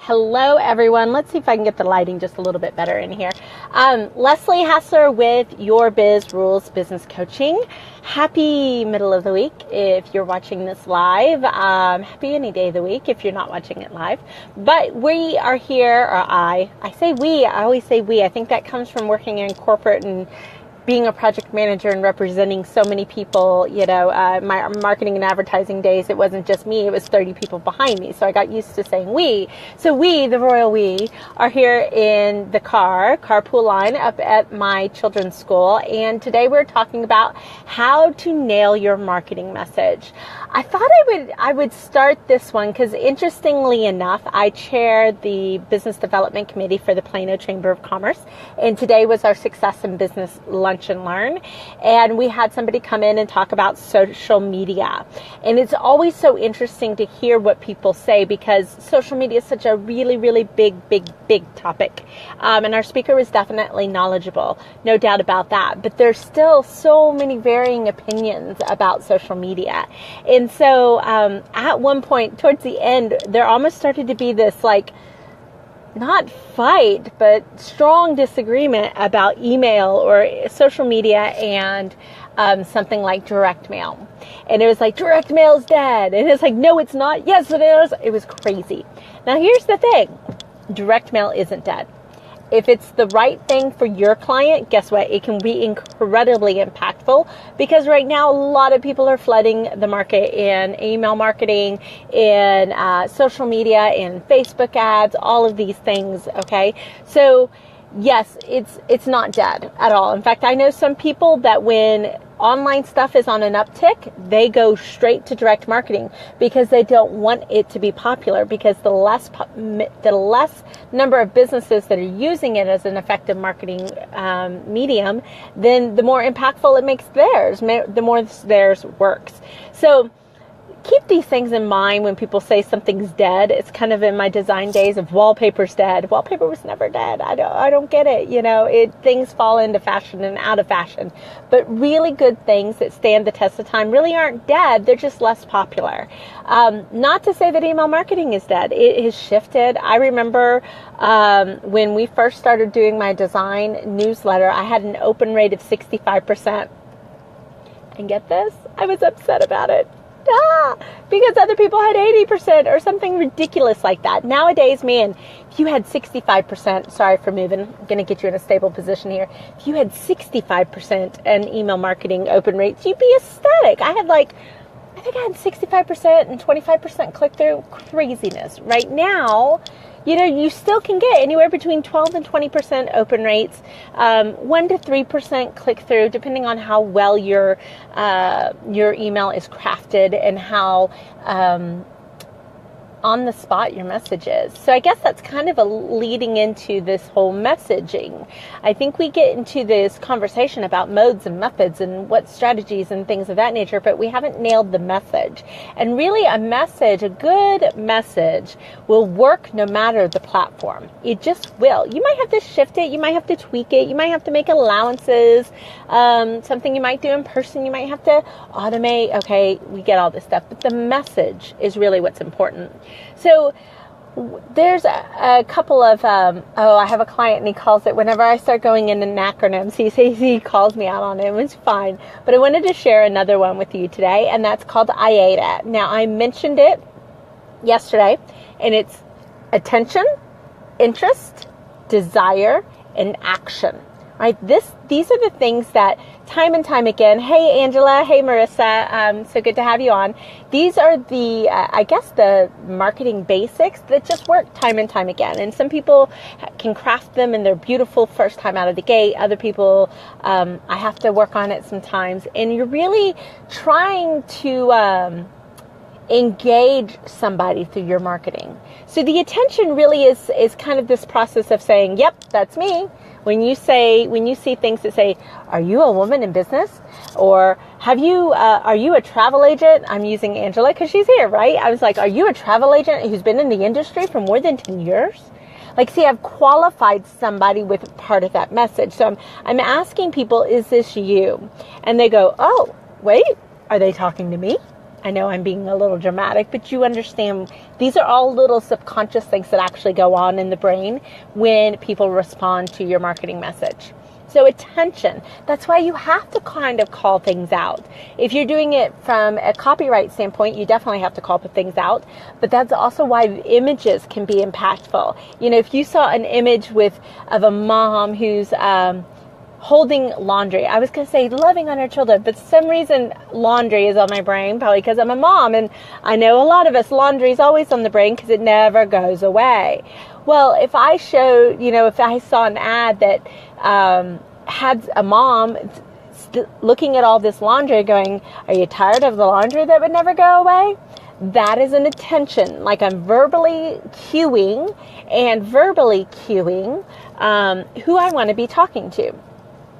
Hello, everyone. Let's see if I can get the lighting just a little bit better in here. Leslie Hassler with Your Biz Rules Business Coaching. Happy middle of the week if you're watching this live. Happy any day of the week if you're not watching it live. But we are here, or I say we, I always say we. I think that comes from working in corporate and being a project manager and representing so many people. My marketing and advertising days, it wasn't just me, it was 30 people behind me. So I got used to saying we. So we, the royal we, are here in the carpool line up at my children's school. And today we're talking about how to nail your marketing message. I thought I would start this one because interestingly enough, I chair the business development committee for the Plano Chamber of Commerce. And today was our Success in Business Lunch and Learn, and we had somebody come in and talk about social media. And it's always so interesting to hear what people say because social media is such a really, really big topic. And our speaker was definitely knowledgeable, no doubt about that. But there's still so many varying opinions about social media. And so at one point towards the end, there almost started to be this not fight, but strong disagreement about email or social media and something like direct mail. And it was like, direct mail is dead. And it's like, no, it's not. Yes, it is. It was crazy. Now, here's the thing. Direct mail isn't dead. If it's the right thing for your client, guess what? It can be incredibly impactful because right now a lot of people are flooding the market in email marketing, in social media, in Facebook ads, all of these things, okay? So yes, it's not dead at all. In fact, I know some people that when online stuff is on an uptick, they go straight to direct marketing because they don't want it to be popular, because the less number of businesses that are using it as an effective marketing medium, then the more impactful it makes theirs, the more theirs works. So keep these things in mind when people say something's dead. It's kind of in my design days of wallpaper's dead. Wallpaper was never dead. I don't get it. Things fall into fashion and out of fashion. But really good things that stand the test of time really aren't dead. They're just less popular. Not to say that email marketing is dead. It has shifted. I remember when we first started doing my design newsletter, I had an open rate of 65%. And get this, I was upset about it. Because other people had 80% or something ridiculous like that. Nowadays, man, if you had 65%, sorry for moving, I'm going to get you in a stable position here. If you had 65% in email marketing open rates, you'd be ecstatic. I think I had 65% and 25% click-through. Craziness. Right now, you still can get anywhere between 12 and 20% open rates, 1 to 3% click-through, depending on how well your email is crafted and how on the spot your message is. So I guess that's kind of a leading into this whole messaging. I think we get into this conversation about modes and methods and what strategies and things of that nature, but we haven't nailed the message. And really a good message will work no matter the platform. It just will. You might have to shift it. You might have to tweak it. You might have to make allowances. Something you might do in person, you might have to automate. Okay, we get all this stuff, but the message is really what's important. So there's a couple of, I have a client and he calls it, whenever I start going into acronyms, he calls me out on it. It was fine. But I wanted to share another one with you today, and that's called IATA. Now, I mentioned it yesterday, and it's attention, interest, desire, and action. Right? These are the things that time and time again. Hey, Angela. Hey, Marissa. So good to have you on. These are the, the marketing basics that just work time and time again. And some people can craft them and they're beautiful first time out of the gate. Other people, I have to work on it sometimes. And you're really trying to engage somebody through your marketing. So the attention really is kind of this process of saying, yep, that's me. When you see things that say, are you a woman in business? Or are you a travel agent? I'm using Angela because she's here, right? I was like, are you a travel agent who's been in the industry for more than 10 years? I've qualified somebody with part of that message. So I'm asking people, is this you? And they go, oh, wait, are they talking to me? I know I'm being a little dramatic, but you understand these are all little subconscious things that actually go on in the brain when people respond to your marketing message. So attention, that's why you have to kind of call things out. If you're doing it from a copyright standpoint, you definitely have to call things out, but that's also why images can be impactful. You know, if you saw an image of a mom who's holding laundry, I was going to say loving on her children, but for some reason laundry is on my brain, probably because I'm a mom, and I know a lot of us, laundry is always on the brain because it never goes away. Well, if I saw an ad that had a mom looking at all this laundry going, are you tired of the laundry that would never go away? That is an attention, like I'm verbally cueing who I want to be talking to.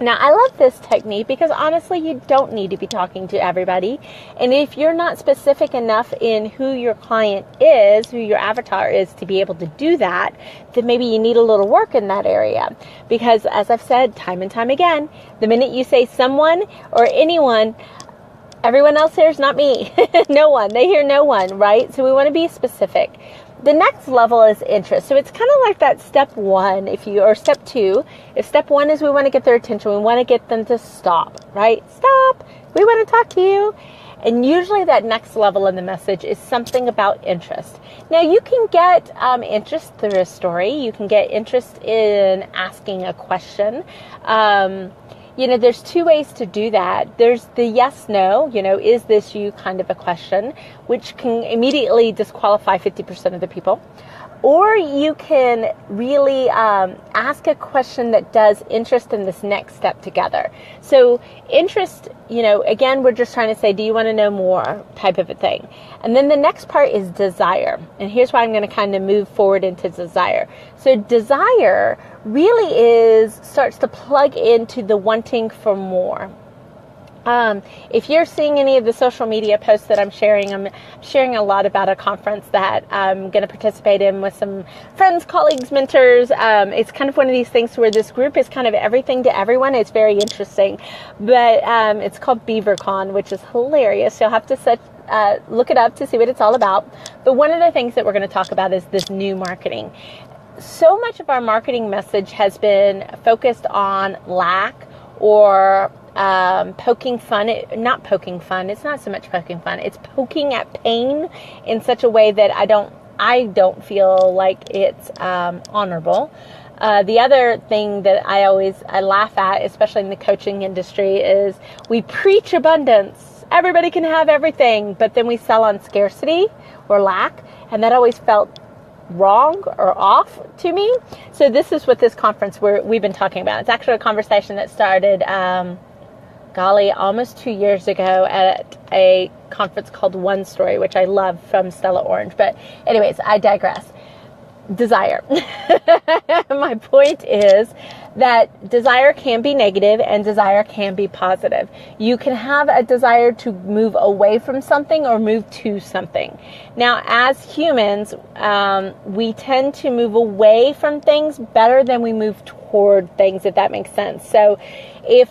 Now, I love this technique because honestly, you don't need to be talking to everybody. And if you're not specific enough in who your client is, who your avatar is to be able to do that, then maybe you need a little work in that area. Because as I've said time and time again, the minute you say someone or anyone, everyone else hears not me. No one. They hear no one, right? So we want to be specific. The next level is interest. So it's kind of like that step one, or step two. If step one is we want to get their attention, we want to get them to stop, right? Stop. We want to talk to you. And usually that next level in the message is something about interest. Now you can get interest through a story. You can get interest in asking a question. There's two ways to do that. There's the yes, no, is this you kind of a question, which can immediately disqualify 50% of the people. Or you can really ask a question that does interest in this next step together. So interest, again, we're just trying to say, do you want to know more type of a thing? And then the next part is desire. And here's why I'm going to kind of move forward into desire. So desire really starts to plug into the wanting for more. If you're seeing any of the social media posts that I'm sharing a lot about a conference that I'm going to participate in with some friends, colleagues, mentors. It's kind of one of these things where this group is kind of everything to everyone. It's very interesting, but it's called BeaverCon, which is hilarious. You'll have to look it up to see what it's all about. But one of the things that we're going to talk about is this new marketing. So much of our marketing message has been focused on lack or poking fun. Not poking fun. It's not so much poking fun. It's poking at pain in such a way that I don't feel like it's honorable. The other thing that I laugh at, especially in the coaching industry, is we preach abundance. Everybody can have everything, but then we sell on scarcity or lack, and that always felt wrong or off to me. So this is what this conference we've been talking about. It's actually a conversation that started almost 2 years ago at a conference called One Story, which I love, from Stella Orange. But anyways, I digress. Desire. My point is that desire can be negative and desire can be positive. You can have a desire to move away from something or move to something. Now, as humans, we tend to move away from things better than we move toward things, if that makes sense. So if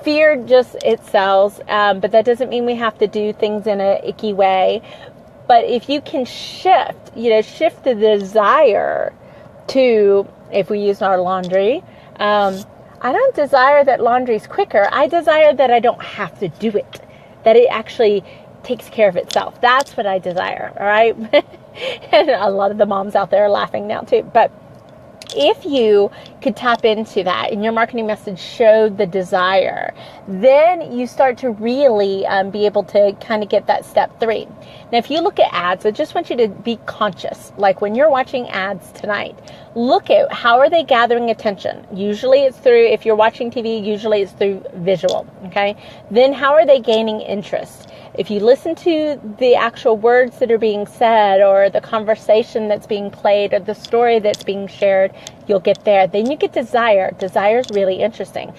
fear it sells, but that doesn't mean we have to do things in an icky way. But if you can shift the desire to, if we use our laundry, I don't desire that laundry's quicker. I desire that I don't have to do it, that it actually takes care of itself. That's what I desire, all right? And a lot of the moms out there are laughing now too. But if you could tap into that and your marketing message showed the desire, then you start to really be able to kind of get that step 3. Now, if you look at ads, I just want you to be conscious. Like when you're watching ads tonight, look at how are they gathering attention. Usually it's through, if you're watching TV, usually it's through visual, okay? Then how are they gaining interest? If you listen to the actual words that are being said or the conversation that's being played or the story that's being shared, you'll get there. Then you get desire. Desire is really interesting.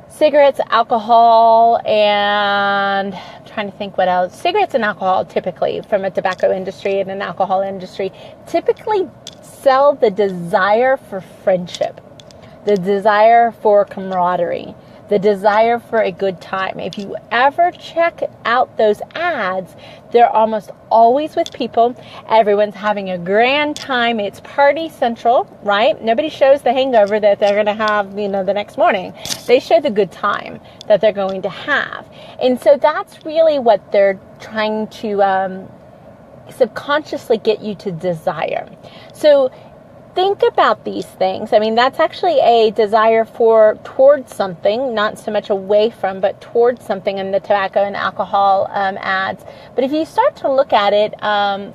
Cigarettes, alcohol, and I'm trying to think what else. Cigarettes and alcohol typically from a tobacco industry and an alcohol industry typically sell the desire for friendship, the desire for camaraderie, the desire for a good time. If you ever check out those ads, they're almost always with people. Everyone's having a grand time. It's party central, right? Nobody shows the hangover that they're going to have, the next morning. They show the good time that they're going to have. And so that's really what they're trying to subconsciously get you to desire. So think about these things. I mean, that's actually a desire towards something, not so much away from, but towards something in the tobacco and alcohol ads. But if you start to look at it,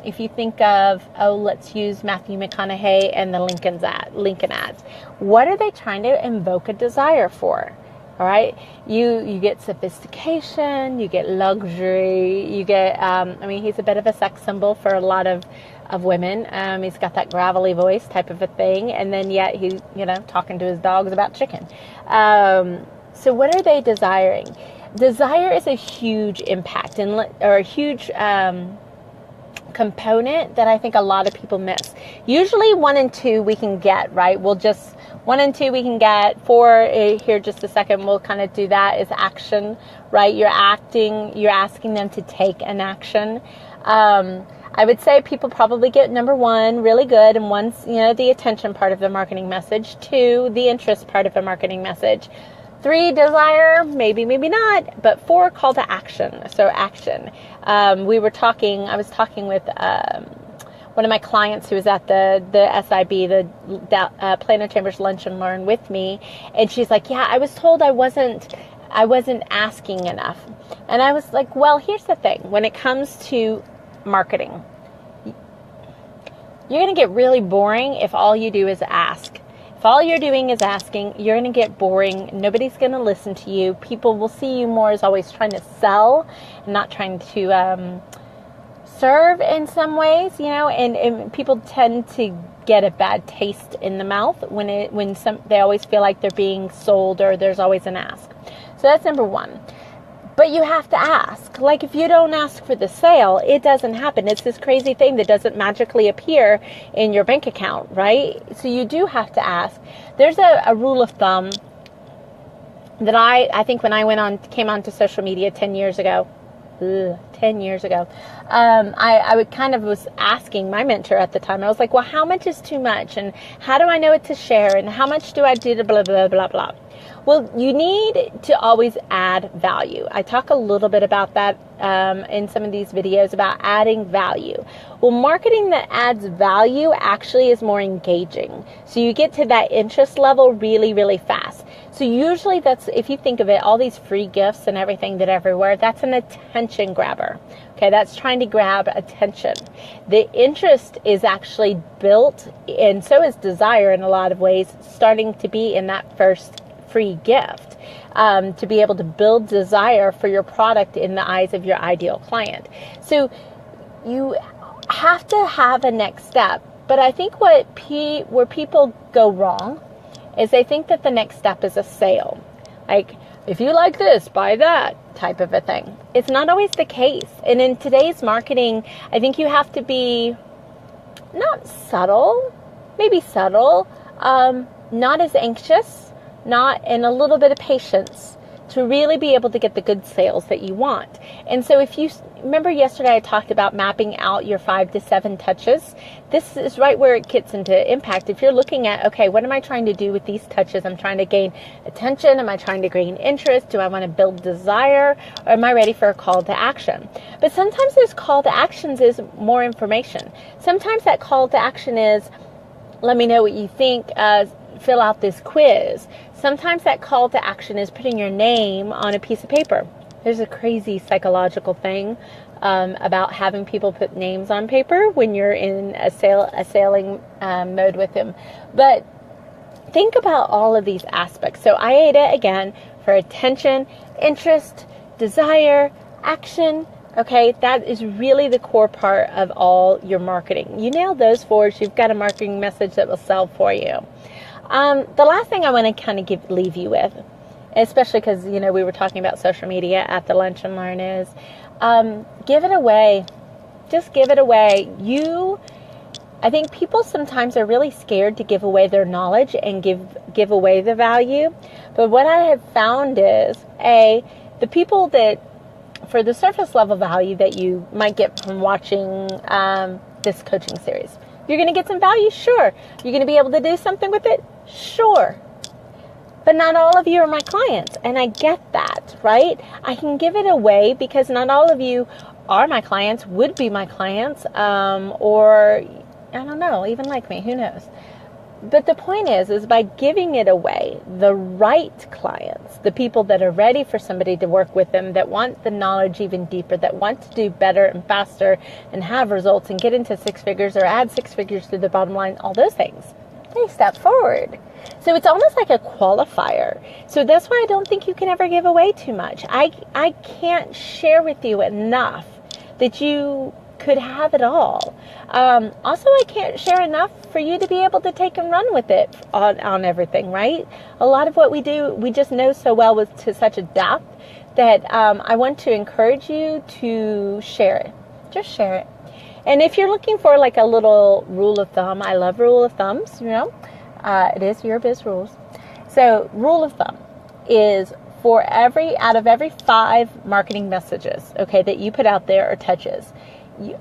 if you think of, let's use Matthew McConaughey and the Lincoln ads. What are they trying to invoke a desire for? All right, you get sophistication, you get luxury, you get, he's a bit of a sex symbol for a lot of women. He's got that gravelly voice type of a thing, and then yet he's, talking to his dogs about chicken. So what are they desiring? Desire is a huge impact or a huge component that I think a lot of people miss. Usually 1 and 2 we can get, right? 1 and 2 we can get. 4, here just a second, we'll kind of do that, is action, right? You're asking them to take an action. I would say people probably get number 1 really good, and 1's, the attention part of the marketing message. 2, the interest part of the marketing message. 3, desire, maybe not, but 4, call to action. So action. I was talking with one of my clients who was at the SIB, the Plano Chambers Lunch and Learn with me, and she's like, yeah, I was told I wasn't asking enough. And I was like, well, here's the thing. When it comes to marketing, you're going to get really boring if all you do is ask. If all you're doing is asking, you're going to get boring. Nobody's going to listen to you. People will see you more as always trying to sell and not trying to serve in some ways, and people tend to get a bad taste in the mouth when they always feel like they're being sold, or there's always an ask. So that's number 1. But you have to ask. Like, if you don't ask for the sale, it doesn't happen. It's this crazy thing that doesn't magically appear in your bank account, right? So you do have to ask. There's a rule of thumb that I think when I came onto social media 10 years ago, I would kind of was asking my mentor at the time. I was like, well, how much is too much? And how do I know what to share? And how much do I do to blah, blah, blah, blah? Well, you need to always add value. I talk a little bit about that in some of these videos about adding value. Well, marketing that adds value actually is more engaging. So you get to that interest level really, really fast. So usually that's, if you think of it, all these free gifts and everything that everywhere, that's an attention grabber. Okay, that's trying to grab attention. The interest is actually built, and so is desire in a lot of ways, starting to be in that first free gift, to be able to build desire for your product in the eyes of your ideal client. So you have to have a next step. But I think where people go wrong is they think that the next step is a sale. Like, if you like this, buy that type of a thing. It's not always the case. And in today's marketing, I think you have to be not subtle, maybe subtle, not as anxious, and a little bit of patience to really be able to get the good sales that you want. And so if you remember yesterday, I talked about mapping out your 5 to 7 touches. This is right where it gets into impact. If you're looking at, okay, what am I trying to do with these touches? I'm trying to gain attention. Am I trying to gain interest? Do I want to build desire? Or am I ready for a call to action? But sometimes those call to actions is more information. Sometimes that call to action is, let me know what you think, fill out this quiz. Sometimes that call to action is putting your name on a piece of paper. There's a crazy psychological thing about having people put names on paper when you're in a selling mode with them. But think about all of these aspects. So IATA, again, for attention, interest, desire, action. Okay, that is really the core part of all your marketing. You nail those 4, you've got a marketing message that will sell for you. The last thing I want to kind of leave you with, especially because, we were talking about social media at the Lunch and Learn, is give it away. Just give it away. I think people sometimes are really scared to give away their knowledge and give away the value. But what I have found is, the people that, for the surface level value that you might get from watching this coaching series, you're going to get some value, sure. You're going to be able to do something with it, sure. But not all of you are my clients, and I get that, right? I can give it away because not all of you are my clients, would be my clients, or I don't know, even like me, who knows? But the point is by giving it away, the right clients, the people that are ready for somebody to work with them, that want the knowledge even deeper, that want to do better and faster and have results and get into 6 figures or add 6 figures to the bottom line, all those things, they step forward. So it's almost like a qualifier. So that's why I don't think you can ever give away too much. I can't share with you enough that you could have it all. Also, I can't share enough for you to be able to take and run with it on everything, right? A lot of what we do, we just know so well to such a depth that I want to encourage you to share it. Just share it. And if you're looking for like a little rule of thumb, I love rule of thumbs, it is your biz rules. So rule of thumb is out of every 5 marketing messages, okay, that you put out there or touches,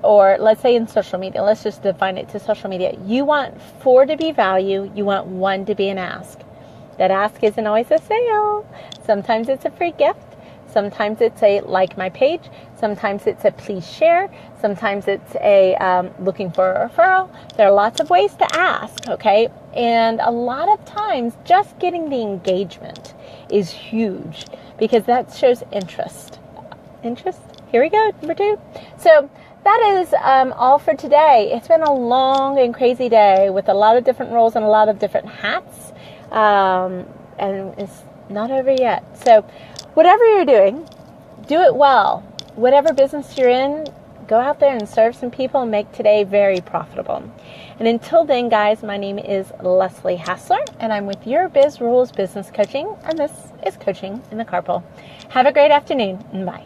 or let's say in social media, let's just define it to social media. You want 4 to be value. You want 1 to be an ask. That ask isn't always a sale. Sometimes it's a free gift. Sometimes it's a like my page. Sometimes it's a please share. Sometimes it's a looking for a referral. There are lots of ways to ask, okay? And a lot of times just getting the engagement is huge because that shows interest. Interest? Here we go, number 2. So that is all for today. It's been a long and crazy day with a lot of different roles and a lot of different hats. And it's not over yet. So whatever you're doing, do it well. Whatever business you're in, go out there and serve some people and make today very profitable. And until then, guys, my name is Leslie Hassler, and I'm with Your Biz Rules Business Coaching, and this is Coaching in the Carpool. Have a great afternoon, and bye.